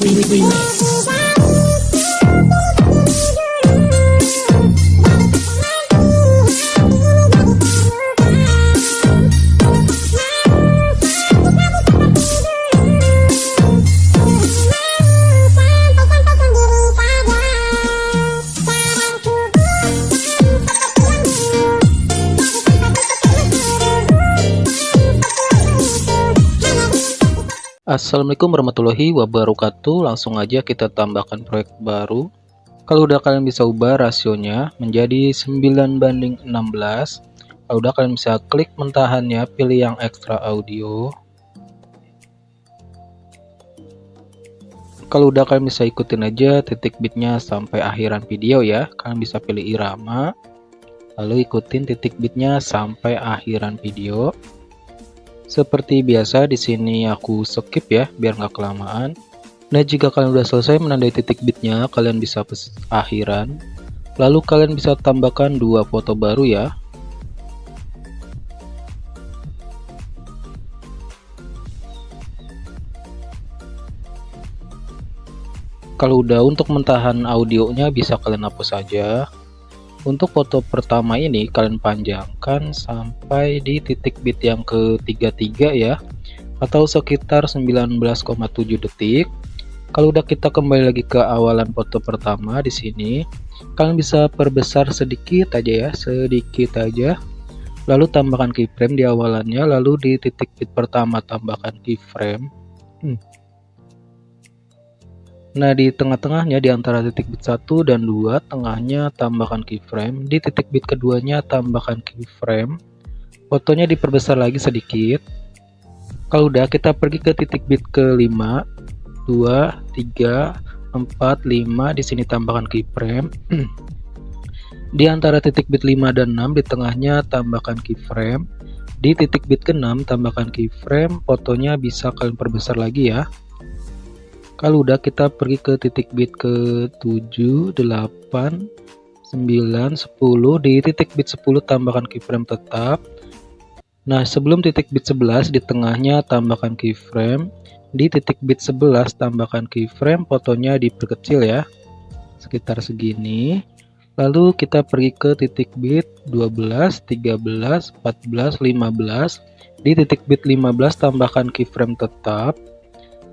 Remix. Assalamualaikum warahmatullahi wabarakatuh. Langsung aja kita tambahkan proyek baru. Kalau udah kalian bisa ubah rasionya menjadi 9:16. Kalau udah kalian bisa klik mentahannya, pilih yang ekstra audio. Kalau udah kalian bisa ikutin aja titik bitnya sampai akhiran video ya. Kalian bisa pilih irama, lalu ikutin titik bitnya sampai akhiran video. Seperti biasa di sini aku skip ya biar nggak kelamaan. Nah, jika kalian udah selesai menandai titik bitnya, kalian bisa akhiran. Lalu kalian bisa tambahkan dua foto baru ya. Kalau udah, untuk mentahan audionya bisa kalian hapus saja. Untuk foto pertama ini kalian panjangkan sampai di titik bit yang ke-33 ya, atau sekitar 19,7 detik. Kalau udah, kita kembali lagi ke awalan foto pertama. Di sini kalian bisa perbesar sedikit aja ya, sedikit aja. Lalu tambahkan keyframe di awalannya, lalu di titik bit pertama tambahkan keyframe. Nah, di tengah-tengahnya di antara titik bit 1 dan 2, tengahnya tambahkan keyframe. Di titik bit keduanya tambahkan keyframe. Fotonya diperbesar lagi sedikit. Kalau udah, kita pergi ke titik bit ke-5, 2, 3, 4, 5. Di sini tambahkan keyframe. Di antara titik bit 5 dan 6, di tengahnya tambahkan keyframe. Di titik bit ke-6 tambahkan keyframe. Fotonya bisa kalian perbesar lagi ya. Kalau udah, kita pergi ke titik bit ke-7, 8, 9, 10. Di titik bit 10 tambahkan keyframe tetap. Nah, sebelum titik bit 11 di tengahnya tambahkan keyframe. Di titik bit 11 tambahkan keyframe, fotonya diperkecil ya, sekitar segini. Lalu kita pergi ke titik bit 12, 13, 14, 15. Di titik bit 15 tambahkan keyframe tetap.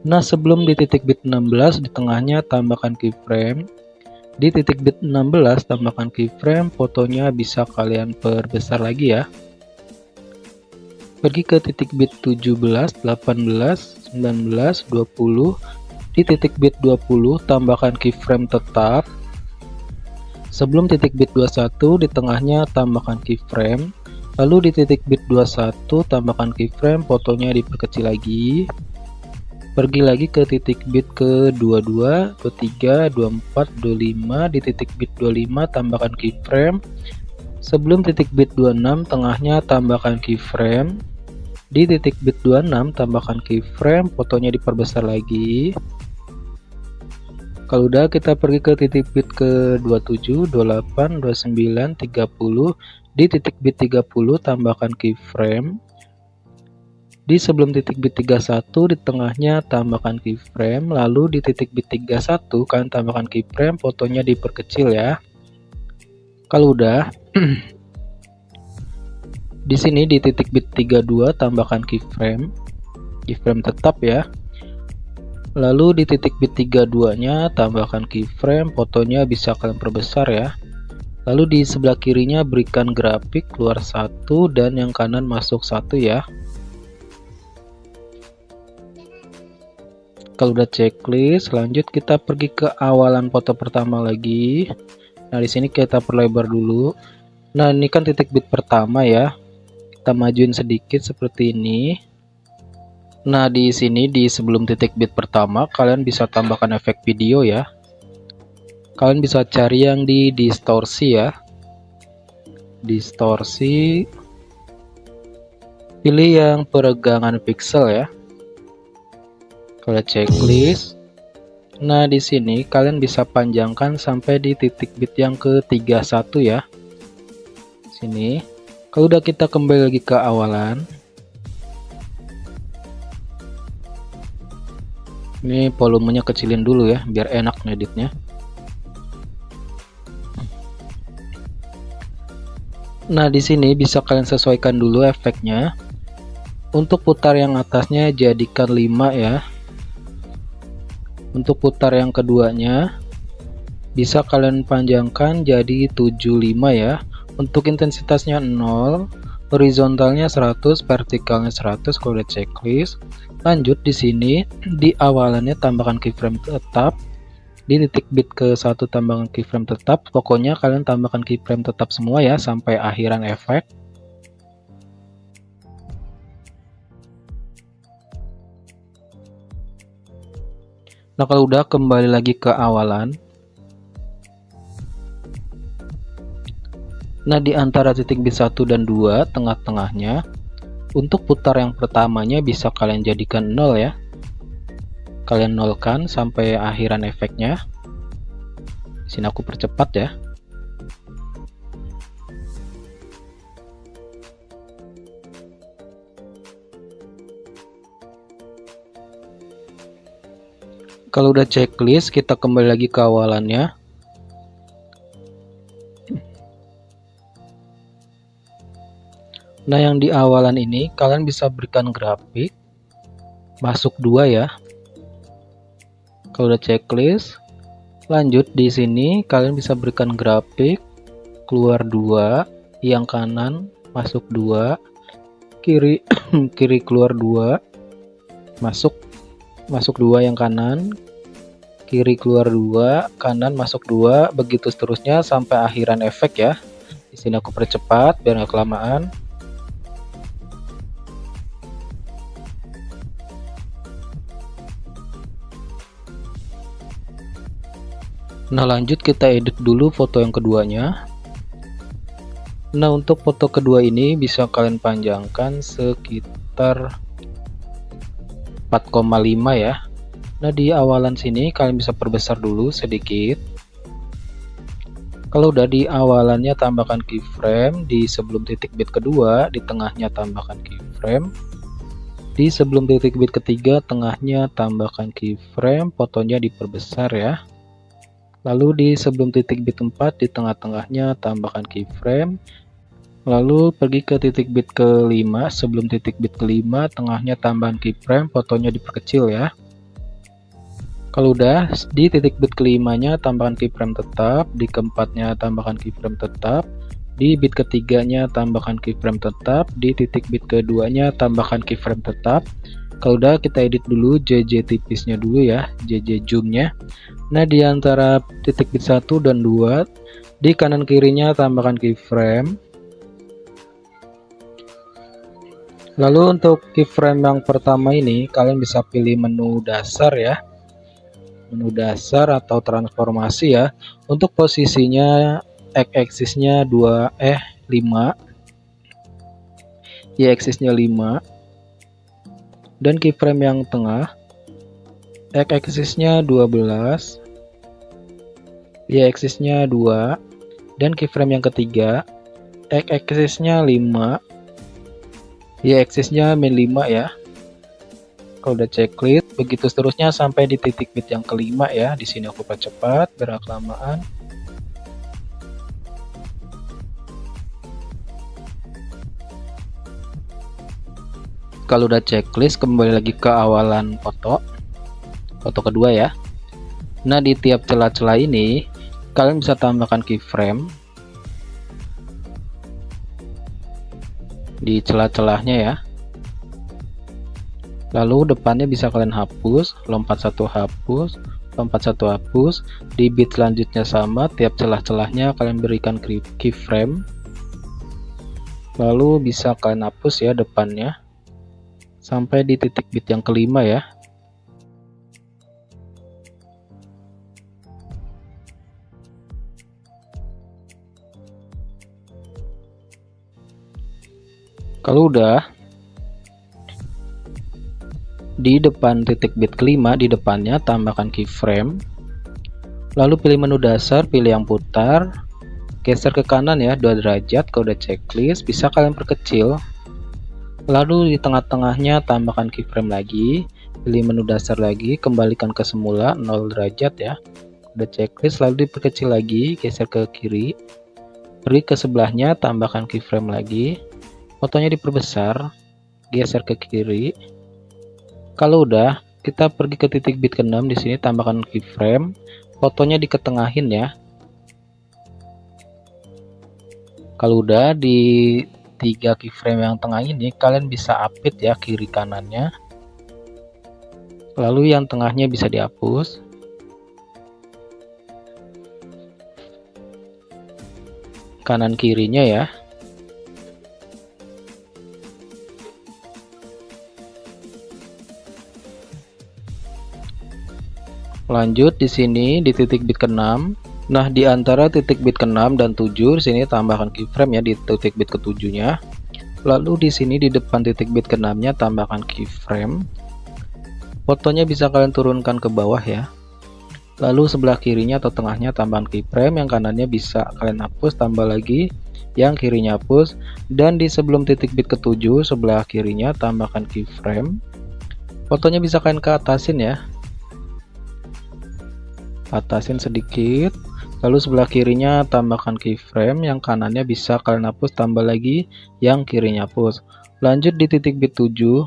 Nah, sebelum di titik bit 16 di tengahnya tambahkan keyframe. Di titik bit 16 tambahkan keyframe, fotonya bisa kalian perbesar lagi ya. Pergi ke titik bit 17, 18, 19, 20. Di titik bit 20 tambahkan keyframe tetap. Sebelum titik bit 21 di tengahnya tambahkan keyframe. Lalu di titik bit 21 tambahkan keyframe, fotonya diperkecil lagi. Pergi lagi ke titik bit ke-22, 23, 24, 25. Di titik bit 25 tambahkan keyframe. Sebelum titik bit 26 tengahnya tambahkan keyframe. Di titik bit 26 tambahkan keyframe, fotonya diperbesar lagi. Kalau udah, kita pergi ke titik bit ke-27, 28, 29, 30. Di titik bit 30 tambahkan keyframe. Di sebelum titik bit 31 di tengahnya tambahkan keyframe. Lalu di titik bit 31 kalian tambahkan keyframe, fotonya diperkecil ya. Kalau udah, di sini di titik bit 32 tambahkan keyframe tetap ya. Lalu di titik bit 32-nya tambahkan keyframe, fotonya bisa kalian perbesar ya. Lalu di sebelah kirinya berikan grafik keluar 1 dan yang kanan masuk 1 ya. Kalau udah checklist, lanjut kita pergi ke awalan foto pertama lagi. Nah, di sini kita perlebar dulu. Nah, ini kan titik bit pertama ya. Kita majuin sedikit seperti ini. Nah, di sini di sebelum titik bit pertama kalian bisa tambahkan efek video ya. Kalian bisa cari yang di distorsi ya. Distorsi. Pilih yang peregangan pixel ya. Kalau checklist. Nah, di sini kalian bisa panjangkan sampai di titik bit yang ke-31 ya. Sini. Kalau udah, kita kembali lagi ke awalan. Ini volumenya kecilin dulu ya, biar enak ngeditnya. Nah, di sini bisa kalian sesuaikan dulu efeknya. Untuk putar yang atasnya jadikan 5 ya. Untuk putar yang keduanya bisa kalian panjangkan jadi 75 ya. Untuk intensitasnya 0, horizontalnya 100, vertikalnya 100 kalau udah checklist. Lanjut di sini di awalannya tambahkan keyframe tetap. Di titik bit ke 1 tambahkan keyframe tetap. Pokoknya kalian tambahkan keyframe tetap semua ya sampai akhiran efek. Nah, kalau udah kembali lagi ke awalan. Nah, di antara titik bit 1 dan 2 tengah-tengahnya, untuk putar yang pertamanya bisa kalian jadikan 0 ya. Kalian nolkan sampai akhiran efeknya. Di sini aku percepat ya. Kalau udah checklist, kita kembali lagi ke awalannya. Nah, yang di awalan ini kalian bisa berikan grafik masuk 2 ya. Kalau udah checklist, lanjut di sini kalian bisa berikan grafik keluar 2, yang kanan masuk 2, kiri kiri keluar 2, masuk 2 yang kanan, kiri keluar 2, kanan masuk 2, begitu seterusnya sampai akhiran efek ya. Di sini aku percepat biar nggak kelamaan. Nah, lanjut kita edit dulu foto yang keduanya. Nah, untuk foto kedua ini bisa kalian panjangkan sekitar 4,5 ya. Nah, di awalan sini kalian bisa perbesar dulu sedikit. Kalau udah di awalannya tambahkan keyframe, di sebelum titik bit kedua, di tengahnya tambahkan keyframe. Di sebelum titik bit ketiga, tengahnya tambahkan keyframe, fotonya diperbesar ya. Lalu di sebelum titik bit 4 di tengah-tengahnya tambahkan keyframe. Lalu pergi ke titik bit ke-5, sebelum titik bit ke-5 tengahnya tambahan keyframe, fotonya diperkecil ya. Kalau udah di titik bit ke-5-nya tambahkan keyframe tetap, di keempatnya tambahkan keyframe tetap, di bit ketiganya tambahkan keyframe tetap, di titik bit keduanya tambahkan keyframe tetap. Kalau udah kita edit dulu JJ tipisnya dulu ya, JJ zoomnya. Nah, di antara titik bit 1 dan 2 di kanan kirinya tambahkan keyframe. Lalu untuk keyframe yang pertama ini kalian bisa pilih menu dasar ya, menu dasar atau transformasi ya. Untuk posisinya x-axisnya 5, y-axisnya 5, dan keyframe yang tengah x-axisnya 12, y-axisnya 2, dan keyframe yang ketiga x-axisnya 5, y-axisnya min 5 ya. Kalau udah checklist, begitu seterusnya sampai di titik bit yang kelima ya. Di sini aku percepat biar kelamaan. Kalau udah checklist, kembali lagi ke awalan foto kedua ya. Nah, di tiap celah-celah ini kalian bisa tambahkan keyframe di celah-celahnya ya. Lalu depannya bisa kalian hapus, lompat satu hapus, lompat satu hapus. Di bit selanjutnya sama, tiap celah-celahnya kalian berikan keyframe. Lalu bisa kalian hapus ya depannya sampai di titik bit yang kelima ya. Kalau udah di depan titik bit kelima, di depannya tambahkan keyframe. Lalu pilih menu dasar, pilih yang putar, geser ke kanan ya 2 derajat. Kalau udah checklist bisa kalian perkecil. Lalu di tengah-tengahnya tambahkan keyframe lagi. Pilih menu dasar lagi, kembalikan ke semula 0 derajat ya. Udah checklist, lalu diperkecil lagi, geser ke kiri. Pergi ke sebelahnya, tambahkan keyframe lagi. Fotonya diperbesar, geser ke kiri. Kalau udah, kita pergi ke titik bit ke-6, di sini tambahkan keyframe. Fotonya diketengahin ya. Kalau udah di 3 keyframe yang tengah ini, kalian bisa update ya kiri kanannya. Lalu yang tengahnya bisa dihapus. Kanan kirinya ya. Lanjut di sini di titik bit ke-6. Nah, di antara titik bit ke-6 dan 7 di sini tambahkan keyframe ya di titik bit ke-7-nya. Lalu di sini di depan titik bit ke-6-nya tambahkan keyframe. Fotonya bisa kalian turunkan ke bawah ya. Lalu sebelah kirinya atau tengahnya tambahkan keyframe, yang kanannya bisa kalian hapus, tambah lagi, yang kirinya hapus, dan di sebelum titik bit ke-7 sebelah kirinya tambahkan keyframe. Fotonya bisa kalian ke atasin ya. Atasin sedikit. Lalu sebelah kirinya tambahkan keyframe, yang kanannya bisa kalian hapus, tambah lagi, yang kirinya hapus. Lanjut di titik bit 7,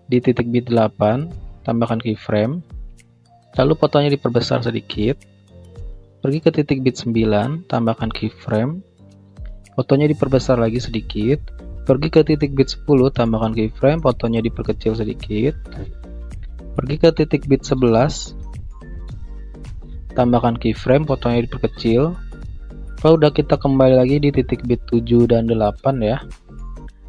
di titik bit 8 tambahkan keyframe. Lalu fotonya diperbesar sedikit. Pergi ke titik bit 9, tambahkan keyframe. Fotonya diperbesar lagi sedikit. Pergi ke titik bit 10, tambahkan keyframe, fotonya diperkecil sedikit. Pergi ke titik bit 11, tambahkan keyframe, fotonya diperkecil. Kalau udah, kita kembali lagi di titik bit 7 dan 8 ya.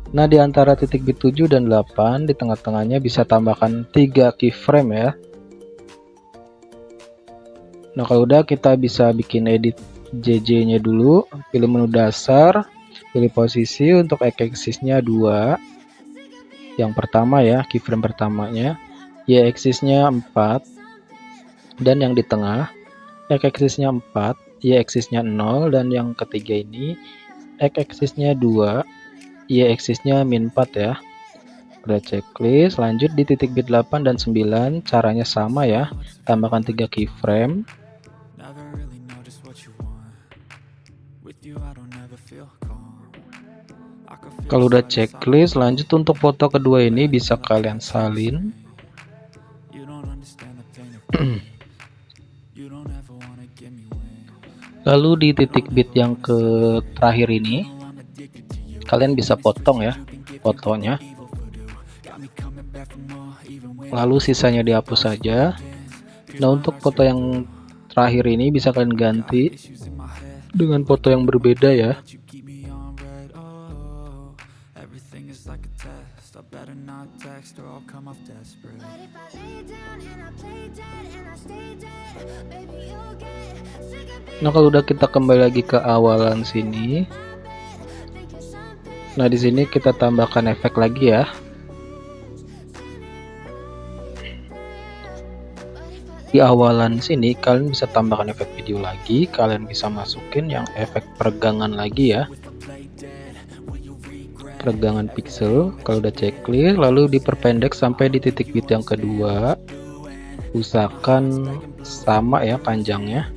Nah, di antara titik bit 7 dan 8 di tengah-tengahnya bisa tambahkan 3 keyframe ya. Nah, kalau udah, kita bisa bikin edit JJ nya dulu. Pilih menu dasar, pilih posisi, untuk x-axis-nya 2. Yang pertama ya, keyframe pertamanya. Y-axis-nya 4. Dan yang di tengah x-axis-nya 4, y-axis-nya 0, dan yang ketiga ini x-axis-nya 2, y-axis-nya -4 ya. Udah checklist, lanjut di titik bit 8 dan 9, caranya sama ya. Tambahkan 3 keyframe. Kalau udah checklist, lanjut untuk foto kedua ini bisa kalian salin. Lalu di titik bit yang terakhir ini kalian bisa potong ya fotonya. Lalu sisanya dihapus saja. Nah, untuk foto yang terakhir ini bisa kalian ganti dengan foto yang berbeda ya. Nah, kalau udah, kita kembali lagi ke awalan sini. Nah, di sini kita tambahkan efek lagi ya. Di awalan sini kalian bisa tambahkan efek video lagi, kalian bisa masukin yang efek peregangan lagi ya. Peregangan pixel. Kalau udah checklist, lalu diperpendek sampai di titik bit yang kedua. Usahakan sama ya panjangnya.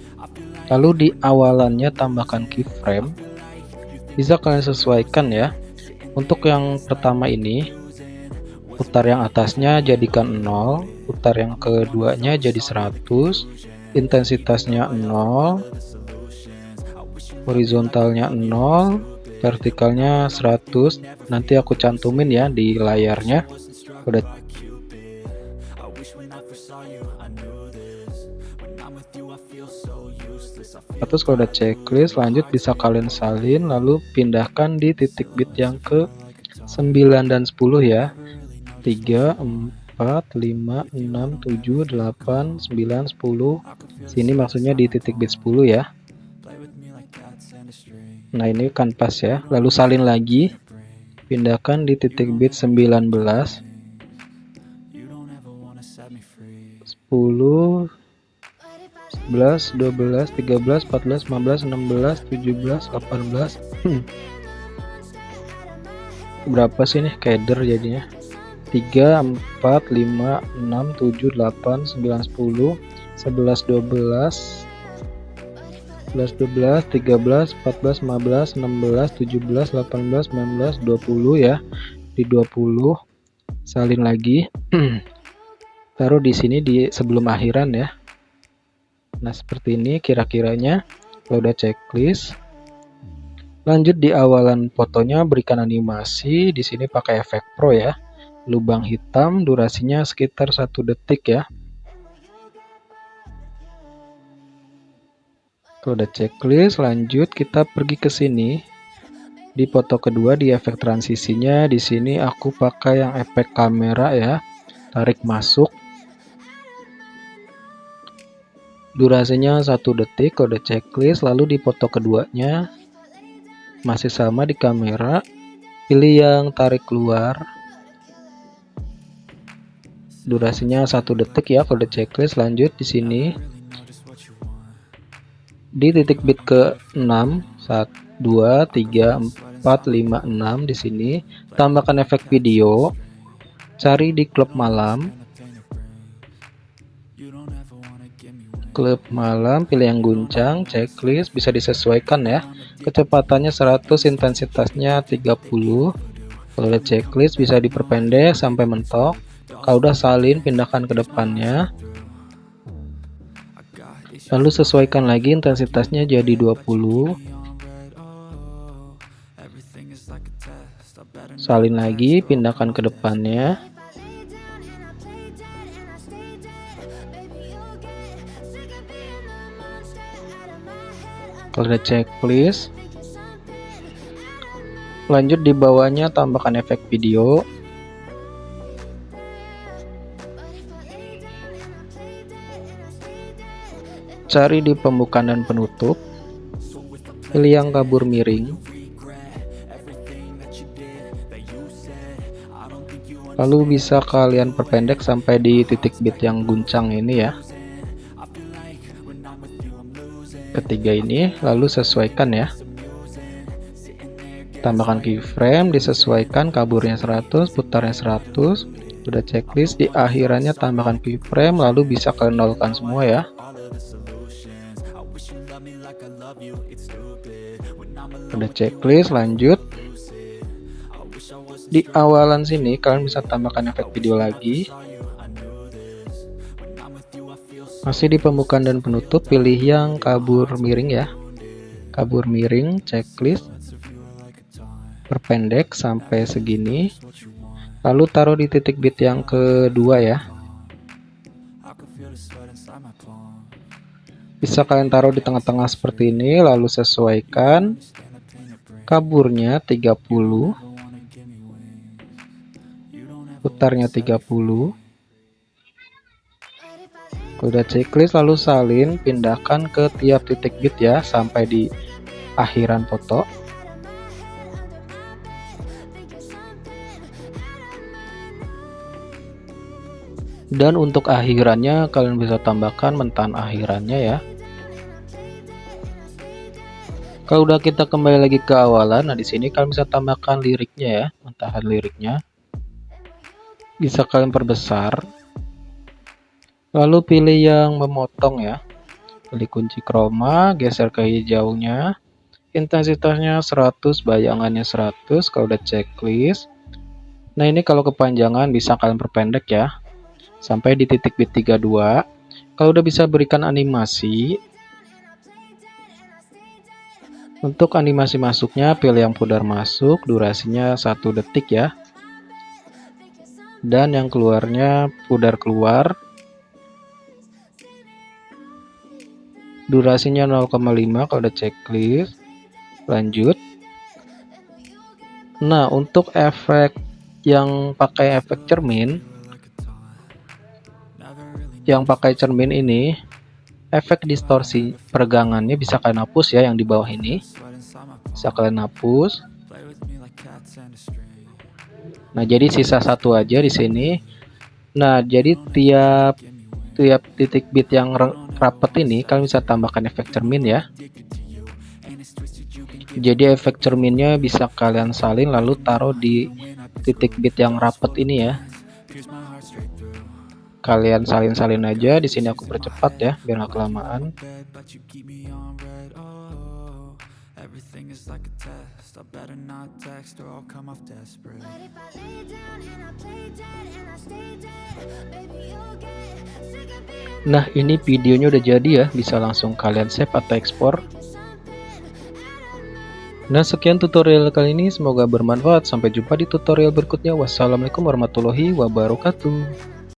Lalu di awalannya tambahkan keyframe. Bisa kalian sesuaikan ya. Untuk yang pertama ini, putar yang atasnya jadikan 0, putar yang keduanya jadi 100, intensitasnya 0, horizontalnya 0, vertikalnya 100. Nanti aku cantumin ya di layarnya. Udah. Terus kalau udah checklist, lanjut bisa kalian salin, lalu pindahkan di titik bit yang ke 9 dan 10 ya. 3, 4, 5, 6, 7, 8, 9, 10. Sini maksudnya di titik bit 10 ya. Nah, ini kan pas ya. Lalu salin lagi, pindahkan di titik bit 19, 10, 11, 12, 13, 14, 15, 16, 17, 18. Berapa sih nih keder jadinya? 3, 4, 5, 6, 7, 8, 9, 10, 11, 12, 13, 14, 15, 16, 17, 18, 19, 20 ya. Di 20 salin lagi. Taruh di sini di sebelum akhiran ya. Nah, seperti ini kira-kiranya. Kalau udah checklist, lanjut di awalan fotonya berikan animasi. Di sini pakai efek pro ya. Lubang hitam, durasinya sekitar 1 detik ya. Kalau udah checklist, lanjut kita pergi ke sini. Di foto kedua di efek transisinya, di sini aku pakai yang efek kamera ya. Tarik masuk. Durasinya 1 detik. Kalau udah checklist, lalu di foto keduanya masih sama di kamera. Pilih yang tarik keluar. Durasinya 1 detik ya. Kalau udah checklist, lanjut di sini. Di titik bit ke-6, 1, 2, 3, 4, 5, 6 di sini. Tambahkan efek video. Cari di klub malam. Klub malam, pilih yang guncang, checklist, bisa disesuaikan ya. Kecepatannya 100, intensitasnya 30. Kalau udah checklist bisa diperpendek sampai mentok. Kalau udah salin, pindahkan ke depannya. Lalu sesuaikan lagi intensitasnya jadi 20. Salin lagi, pindahkan ke depannya. Kalau udah checklist, lanjut di bawahnya tambahkan efek video. Cari di pembukaan dan penutup. Pilih yang kabur miring. Lalu bisa kalian perpendek sampai di titik bit yang guncang ini ya. Ketiga ini, lalu sesuaikan ya. Tambahkan keyframe, disesuaikan kaburnya 100, putarnya 100. Udah checklist, di akhirannya tambahkan keyframe, lalu bisa kalian nolkan semua ya. Udah checklist, lanjut. Di awalan sini kalian bisa tambahkan efek video lagi. Masih di pembukaan dan penutup, pilih yang kabur miring ya. Kabur miring, checklist. Perpendek sampai segini. Lalu taruh di titik bit yang kedua ya. Bisa kalian taruh di tengah-tengah seperti ini, lalu sesuaikan kaburnya 30, putarnya 30. Udah checklist, lalu salin, pindahkan ke tiap titik bit ya sampai di akhiran foto. Dan untuk akhirannya kalian bisa tambahkan mentan akhirannya ya. Kalau udah kita kembali lagi ke awalan, nah di sini kalian bisa tambahkan liriknya ya, mentahan liriknya. Bisa kalian perbesar. Lalu pilih yang memotong ya. Pilih kunci chroma, geser ke hijaunya. Intensitasnya 100, bayangannya 100 kalau udah checklist. Nah, ini kalau kepanjangan bisa kalian perpendek ya. Sampai di titik bit 32. Kalau udah bisa berikan animasi. Untuk animasi masuknya pilih yang pudar masuk, durasinya 1 detik ya. Dan yang keluarnya pudar keluar. Durasinya 0,5 kalau udah checklist. Lanjut. Nah, untuk efek yang pakai efek cermin, yang pakai cermin ini, efek distorsi peregangannya bisa kalian hapus ya, yang di bawah ini. Bisa kalian hapus. Nah, jadi sisa 1 aja di sini. Nah, jadi tiap titik bit yang rapat ini kalian bisa tambahkan efek cermin ya. Jadi efek cerminnya bisa kalian salin lalu taruh di titik bit yang rapat ini ya. Kalian salin-salin aja. Di sini aku percepat ya, biar nggak kelamaan. Nah, ini videonya udah jadi ya, bisa langsung kalian save atau ekspor. Nah, sekian tutorial kali ini, semoga bermanfaat. Sampai jumpa di tutorial berikutnya. Wassalamualaikum warahmatullahi wabarakatuh.